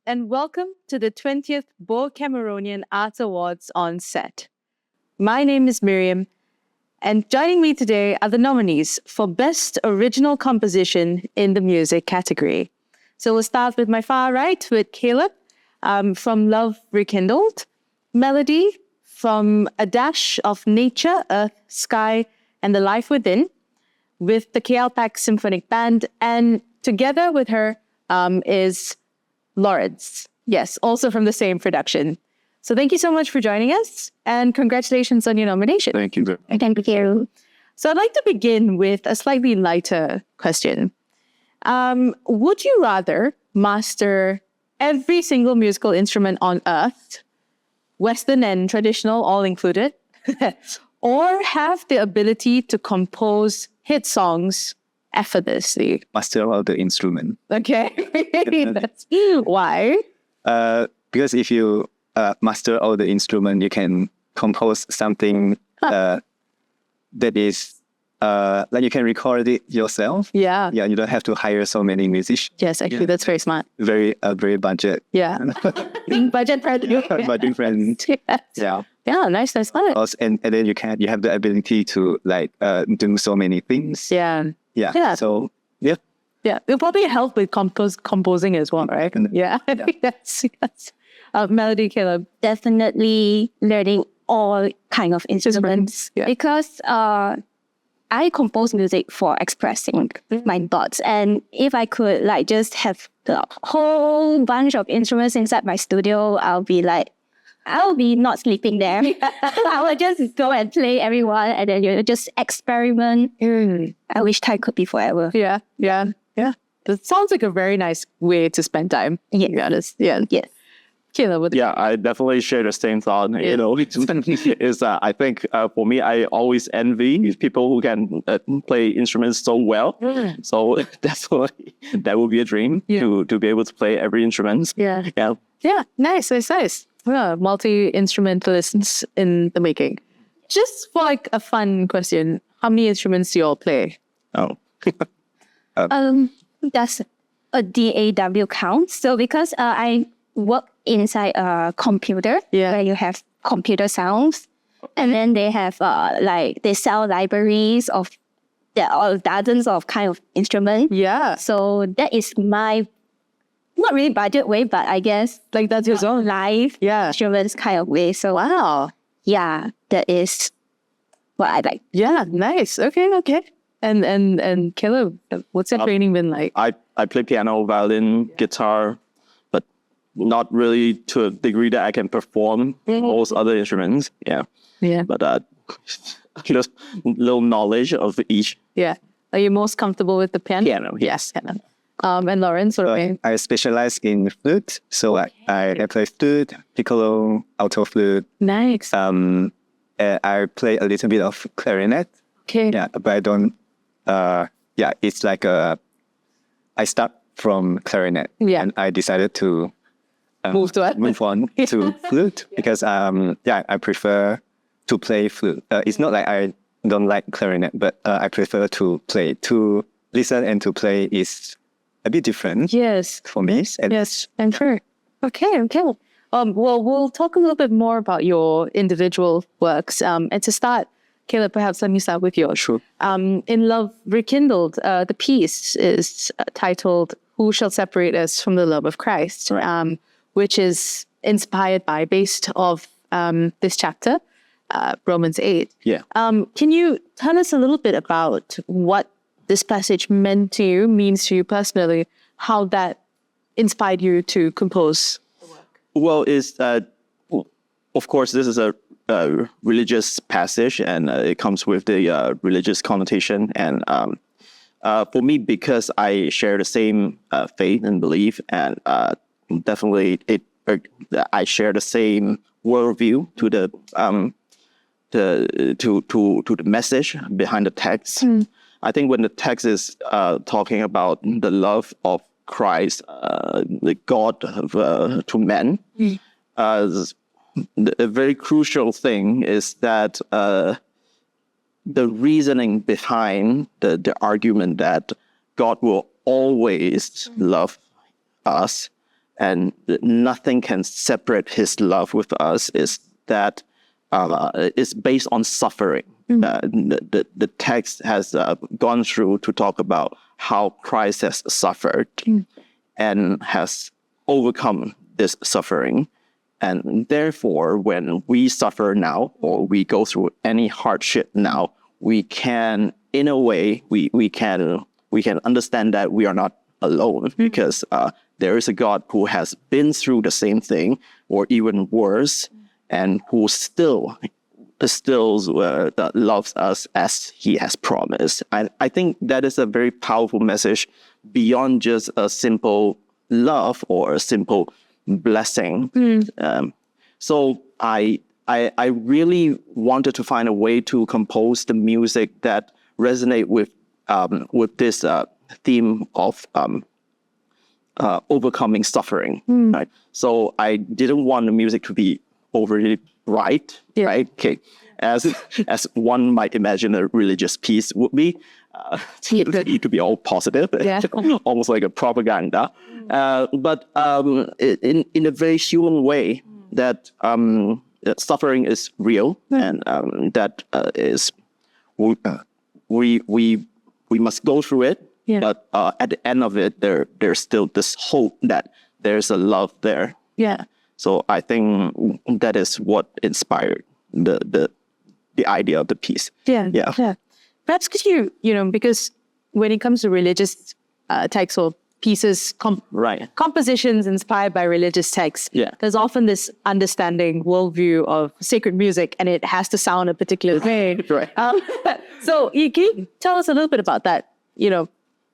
and welcome to the 20th BOH Cameronian Arts Awards on set. My name is Miriam, and joining me today are the nominees for Best Original Composition in the Music category. So we'll start with my far right with Caeleb from Love Rekindled, Melody from A Dash of Nature, Earth, Sky, and the Life Within, with the Caeleb Tee Symphonic Band, and together with her is Lawrence. Yes, also from the same production. So thank you so much for joining us, and congratulations on your nomination. Thank you. Thank you. So I'd like to begin with a slightly lighter question. Would you rather master every single musical instrument on earth, Western and traditional all included, or have the ability to compose hit songs effortlessly? Master all the instrument. Okay. That's why? Because if you master all the instrument, you can compose something that is like you can record it yourself. Yeah. Yeah, you don't have to hire so many musicians. Yes, actually, that's very smart. Very budget. Yeah. Budget friendly. Budget friendly. Yes. Yeah. Yeah, nice. And then you have the ability to like do so many things. Yeah. Yeah. So yeah. Yeah, it'll probably help with composing as well, right? Yeah. Yes. Melody, Caeleb. Definitely learning all kind of instruments because I compose music for expressing my thoughts. And if I could like just have the whole bunch of instruments inside my studio, I'll be not sleeping there. I will just go and play everyone, and then just experiment. I wish time could be forever. Yeah. That sounds like a very nice way to spend time. Yes. To be honest. Yeah. Yes. Caeleb, Yeah, I definitely share the same thought. You know, I think for me, I always envy people who can play instruments so well. So definitely that would be a dream to be able to play every instrument. Yeah. Nice. Yeah, multi-instrumentalists in the making. Just for like a fun question, how many instruments do you all play? Oh. That's a DAW count. So because I work inside a computer where you have computer sounds, and then they have they sell libraries of dozens of kind of instruments. Yeah. So that is my not really budget way, but I guess like that's your own live instruments kind of way. So wow. Yeah, that is what I like. Yeah, nice. Okay. And Caeleb, what's your training been like? I play piano, violin, guitar, but not really to a degree that I can perform most other instruments. Yeah. But just little knowledge of each. Yeah. Are you most comfortable with the piano? Piano, yes. Piano. And Lawrence, what about you? I specialize in flute, so I play flute, piccolo, alto flute. Nice. I play a little bit of clarinet. Okay. Yeah, but I don't. It's like I start from clarinet, and I decided to move on to flute because I prefer to play flute. It's not like I don't like clarinet, but I prefer to play. To listen and to play is a bit different. Yes. For me. Yes, I'm sure. Okay. Well, we'll talk a little bit more about your individual works. And to start, Caeleb, perhaps let me start with yours. Sure. In Love Rekindled, the piece is titled "Who Shall Separate Us from the Love of Christ," which is based off this chapter, Romans 8. Yeah. Can you tell us a little bit about what this passage means to you personally, how that inspired you to compose the work? Well, of course, this is a religious passage, and it comes with the religious connotation. And for me, because I share the same faith and belief, and definitely I share the same worldview to the message behind the text. I think when the text is talking about the love of Christ, the God to men, the very crucial thing is that the reasoning behind the argument that God will always love us and nothing can separate his love with us, is that it's based on suffering. The text has gone through to talk about how Christ has suffered and has overcome this suffering. And therefore, when we suffer now, or we go through any hardship now, we can, in a way, we can understand that we are not alone, because there is a God who has been through the same thing, or even worse, and who still loves us as he has promised. I think that is a very powerful message beyond just a simple love or a simple blessing. So I really wanted to find a way to compose the music that resonate with this theme of overcoming suffering. Right. So I didn't want the music to be overly right. Right. Okay. As one might imagine a religious piece would be. To be all positive, almost like a propaganda, but in a very human way, that suffering is real, and that is we must go through it. But at the end of it, there's still this hope that there's a love there. So I think that is what inspired the idea of the piece. Perhaps could you, because when it comes to religious texts or pieces, compositions inspired by religious texts, there's often this understanding, worldview of sacred music, and it has to sound a particular way. So can you tell us a little bit about that?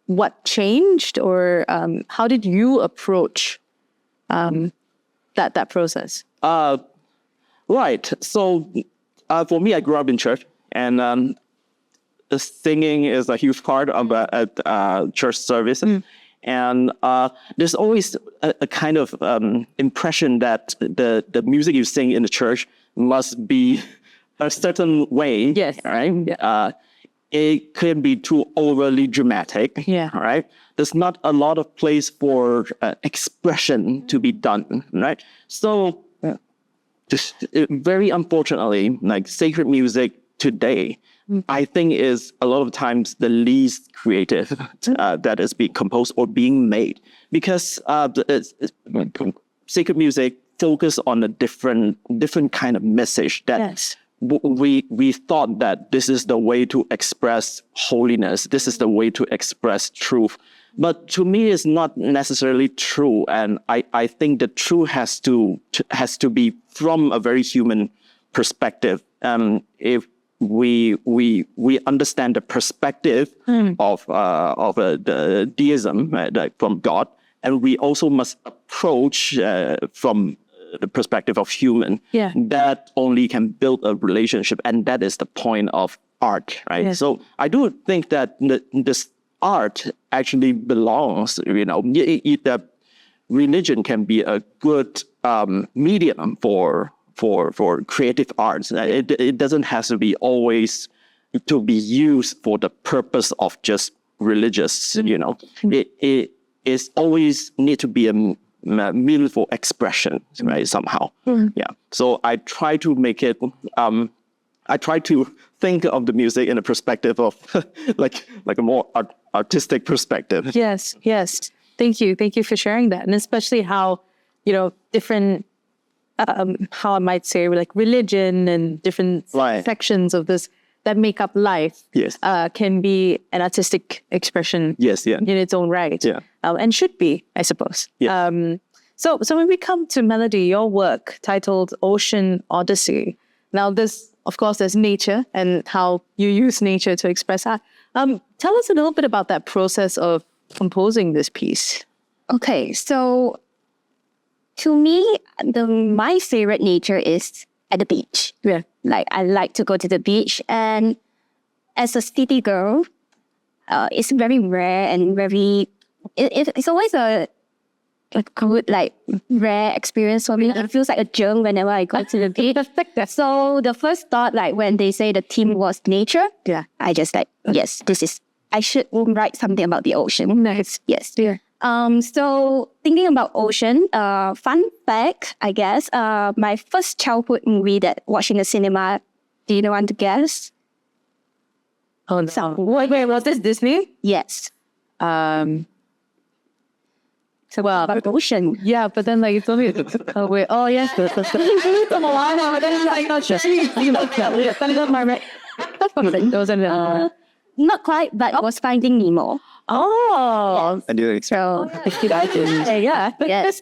What changed, or how did you approach that process? Right. So for me, I grew up in church, and singing is a huge part of church service. And there's always a kind of impression that the music you sing in the church must be a certain way. Right? It can be too overly dramatic. Right? There's not a lot of place for expression to be done. Right? So just very unfortunately, like sacred music today, I think is a lot of times the least creative that is being composed or being made, because sacred music focus on a different kind of message that we thought that this is the way to express holiness, this is the way to express truth. But to me, it's not necessarily true, and I think the truth has to be from a very human perspective. If we understand the perspective of the deism, like from God, and we also must approach from the perspective of human. That only can build a relationship, and that is the point of art, right? So I do think that this art actually belongs. That religion can be a good medium for creative arts. It doesn't have to be always to be used for the purpose of just religious. It is always need to be a meaningful expression, right? Somehow. So I try to make it. I try to think of the music in a perspective of like a more artistic perspective. Yes. Thank you for sharing that, and especially how different. How I might say, like religion and different sections of this that make up life can be an artistic expression in its own right, and should be, I suppose. So when we come to melody, your work titled Ocean Odyssey. Now this, of course, there's nature and how you use nature to express art. Tell us a little bit about that process of composing this piece. Okay, so to me, my favorite nature is at the beach. Like I like to go to the beach, and as a city girl, it's very rare and very. It's always a good rare experience for me. It feels like a germ whenever I go to the beach. So the first thought, when they say the theme was nature, I just yes, this is. I should write something about the ocean. Nice. Yes. So thinking about ocean, fun fact, I guess, my first childhood movie that watched in the cinema, do you want to guess? Oh, no. Wait, was this Disney? Yes. Well, about ocean. Yeah, but then like it's only oh wait, oh yes, Not quite, but it was Finding Nemo. Oh, I do So yes.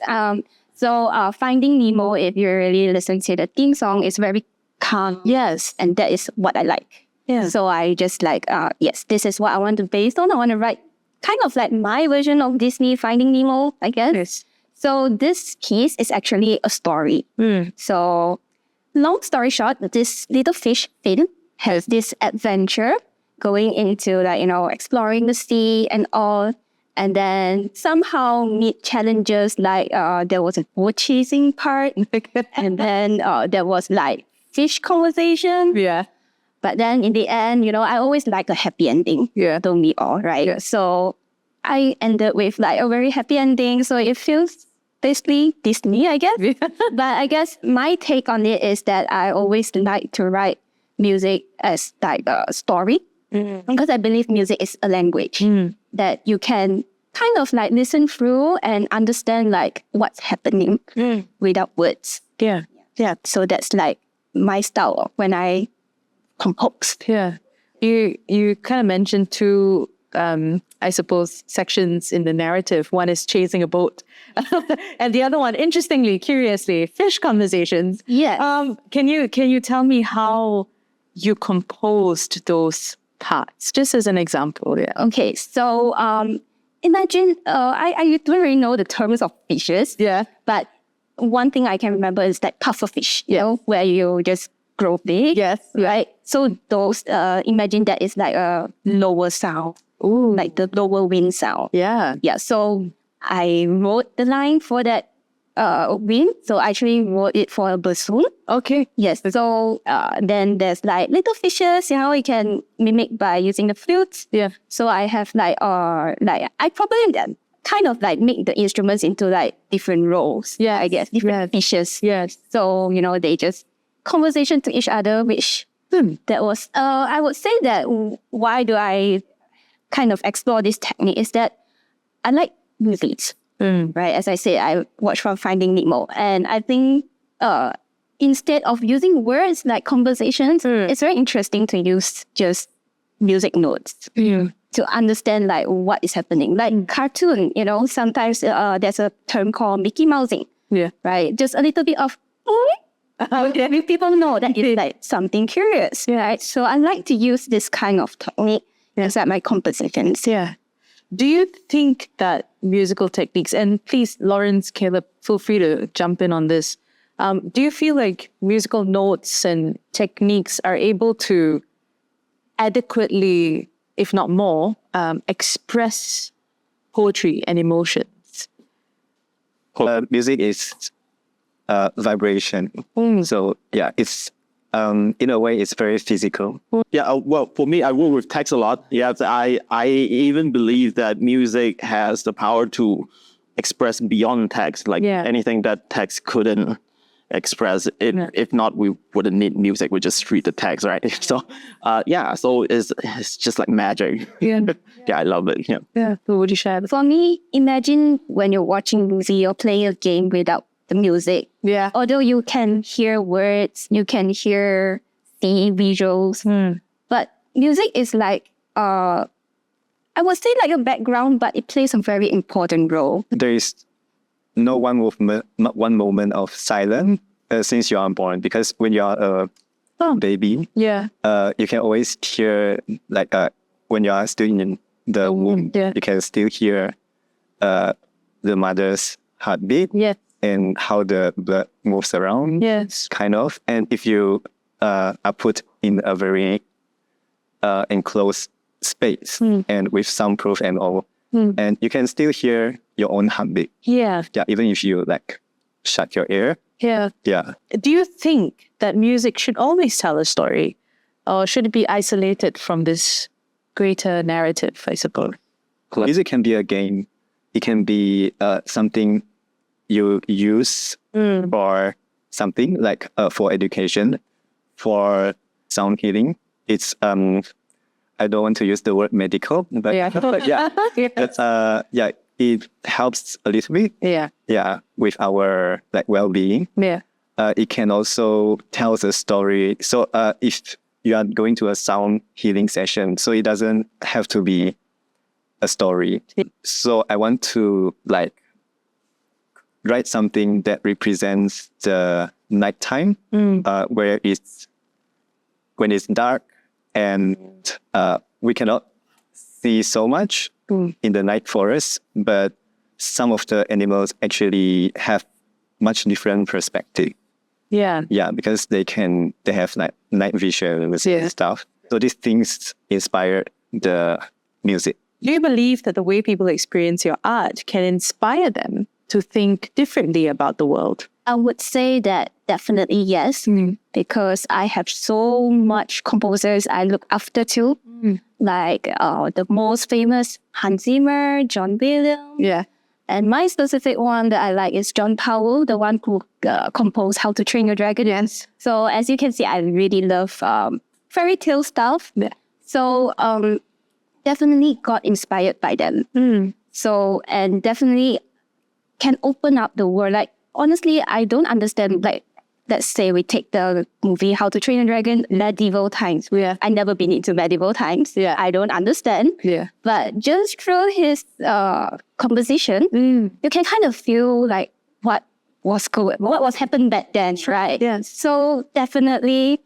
So Finding Nemo, if you really listen to the theme song, is very calm. yes, And that is what I like. yeah, So I just like, yes, this is what I want to base on. I want to write kind of like my version of Disney Finding Nemo, I guess. yes. So this piece is actually a story. So long story short, this little fish, Finn, has this adventure going into like, exploring the sea and all. And then somehow meet challenges like there was a boat chasing part. And then there was like fish conversation. Yeah, But then in the end, I always like a happy ending. Yeah. Don't we all, right? Yeah. So I ended with like a very happy ending. So it feels basically Disney, I guess. But I guess my take on it is that I always like to write music as like a story. Because I believe music is a language that you can kind of like listen through and understand like what's happening without words. yeah, Yeah. So that's like my style when I compose. yeah. You kind of mentioned two, I suppose, sections in the narrative. One is chasing a boat, and the other one, interestingly, curiously, fish conversations. Yes. Can you tell me how you composed those parts, just as an example? Yeah. Okay, so imagine, I don't really know the terms of fishes. Yeah. But one thing I can remember is that pufferfish, where you just grow big. Yes. Right? So those, imagine that is like a lower sound. Ooh. Like the lower wind sound. Yeah. Yeah, so I wrote the line for that wind. So I actually wrote it for a bassoon. Okay. Yes. So then there's like little fishes, you can mimic by using the flutes. Yeah. So I have like I probably kind of like make the instruments into like different roles. Yeah. I guess different fishes. Yes. So they just conversation to each other, which that was I would say that why do I kind of explore this technique is that I like movies. Right, as I said, I watched from Finding Nemo, and I think instead of using words like conversations, it's very interesting to use just music notes to understand like what is happening. Like cartoon, sometimes there's a term called Mickey Mousing. Yeah. Right, just a little bit of. Okay. People know that it's like something curious, right? So I like to use this kind of technique inside my compositions. Yeah. Do you think that musical techniques, and please, Lawrence, Caeleb, feel free to jump in on this. Do you feel like musical notes and techniques are able to adequately, if not more, express poetry and emotions? Music is vibration. So yeah, it's in a way it's very physical. Yeah, well, for me, I work with text a lot. Yeah, I even believe that music has the power to express beyond text, like anything that text couldn't express. If not, we wouldn't need music. We just read the text, right? So, so it's just like magic. Yeah. Yeah, I love it. Yeah. Yeah. So would you share? For me, imagine when you're watching a movie or playing a game without the music. Yeah. Although you can hear words, you can see visuals, but music is like I would say like a background, but it plays a very important role. There is no one moment of silence since you are born, because when you are a baby, you can always hear like when you are still in the womb, you can still hear the mother's heartbeat. Yes. And how the blood moves around, kind of. And if you are put in a very enclosed space and with soundproof and all, and you can still hear your own heartbeat. Yeah. Yeah, even if you like shut your ear. Yeah. Yeah. Do you think that music should always tell a story, or should it be isolated from this greater narrative, I suppose? Music can be a game. it can be something you use for something like for education, for sound healing. It's I don't want to use the word medical, but it helps a little bit. With our like well-being. It can also tell a story. So if you are going to a sound healing session, so it doesn't have to be a story. So I want to like write something that represents the nighttime, where it's when it's dark and we cannot see so much in the night forest, but some of the animals actually have much different perspective. Because they have like night vision and stuff. So these things inspire the music. Do you believe that the way people experience your art can inspire them to think differently about the world? I would say that definitely yes, because I have so much composers I look after too, like the most famous Hans Zimmer, John Williams. And my specific one that I like is John Powell, the one who composed How to Train Your Dragon. So as you can see, I really love fairy tale stuff. So definitely got inspired by them. So, and definitely can open up the world. Like, honestly, I don't understand, like, let's say we take the movie How to Train a Dragon, medieval times. I never been into medieval times. I don't understand. But just through his composition, you can kind of feel like what was happening back then, right? So definitely,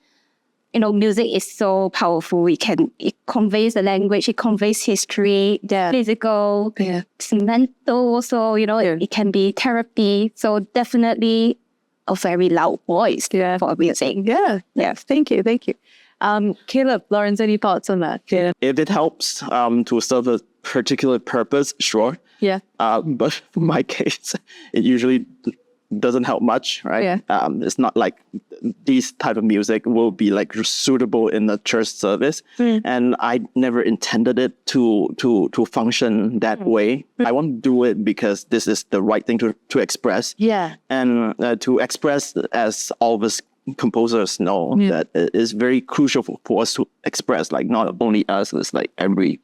you know, music is so powerful. It conveys the language, it conveys history, physical, mental also, you know, it can be therapy. So definitely a very loud voice for music. Thank you. Caeleb, Lawrence, any thoughts on that? If it helps to serve a particular purpose, sure. But for my case, it usually doesn't help much, right? It's not like these type of music will be like suitable in the church service, and I never intended it to function that way. I want to do it because this is the right thing to express. And to express, as all of us composers know, that it is very crucial for us to express. Like not only us, it's like every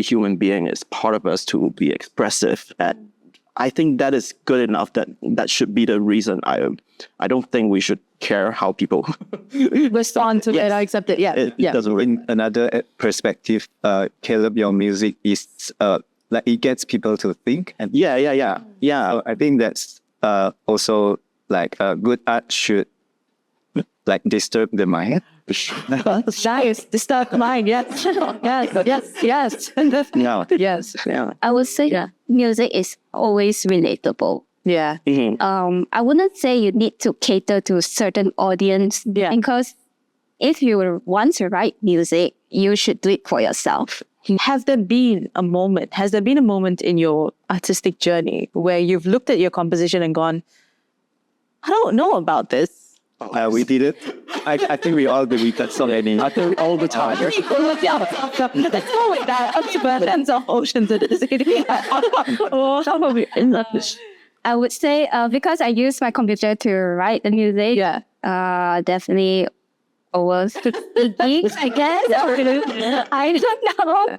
human being is part of us to be expressive. And I think that is good enough. That should be the reason. I don't think we should care how people respond to it. I accept it. It doesn't. In another perspective, Caeleb, your music is like it gets people to think. And So I think that's also like good art should like disturb the mind. Nice, disturb the mind. Yes. I would say music is always relatable. I wouldn't say you need to cater to a certain audience. Because if you want to write music, you should do it for yourself. Has there been a moment in your artistic journey where you've looked at your composition and gone, I don't know about this? We did it. I think we all do. We got so many. I think all the time. Let's go with that. Okay, but of oceans it is. I would say because I use my computer to write the music. Definitely over 50 gigs, I guess. I don't know.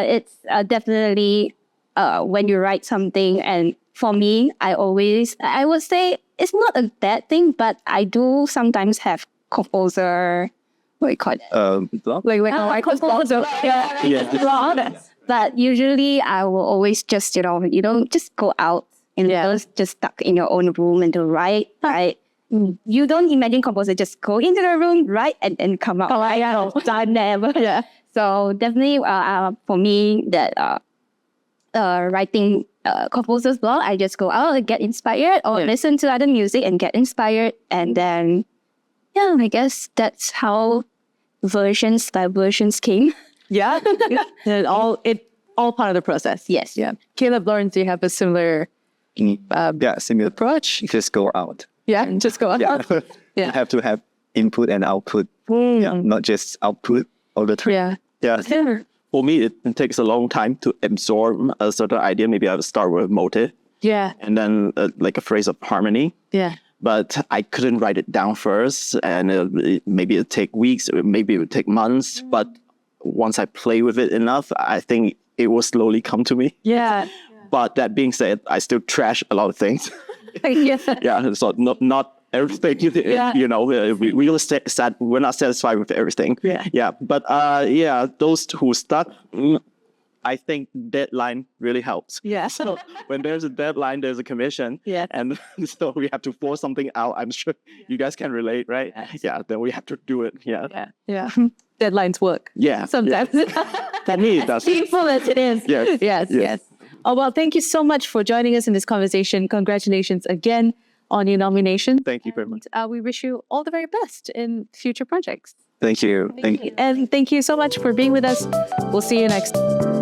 It's definitely when you write something, and for me, I would say it's not a bad thing, but I do sometimes have composer, what do you call it? Block? Like composer. But usually I will always just, just go out and just stuck in your own room and do write. You don't imagine composer just go into the room, write, and come out. I never. So definitely for me, that writing composer's blog, I just go out and get inspired, or listen to other music and get inspired, and then I guess that's how versions by versions came. And all part of the process. Yes. Caeleb, Lawrence, do you have a similar similar approach? Just go out. Just go out. You have to have input and output. Not just output all the time. for me, it takes a long time to absorb a certain idea. Maybe I would start with motive. Yeah. And then like a phrase of harmony. Yeah. But I couldn't write it down first. And maybe it'd take weeks, or maybe it would take months. But once I play with it enough, I think it will slowly come to me. Yeah. But that being said, I still trash a lot of things. Yeah, so not everything, you know, we're not satisfied with everything. Yeah. But those who stuck, I think deadline really helps. Yeah. So when there's a deadline, there's a commission. Yeah. And so we have to force something out. I'm sure you guys can relate, right? Yes. Yeah. Then we have to do it. Yeah. Yeah. Deadlines work. Yeah. Sometimes. For me, it does. Painful as it is. Yes. Oh, well, thank you so much for joining us in this conversation. Congratulations again on your nomination. Thank you very much. We wish you all the very best in future projects. Thank you. And thank you so much for being with us. We'll see you next time.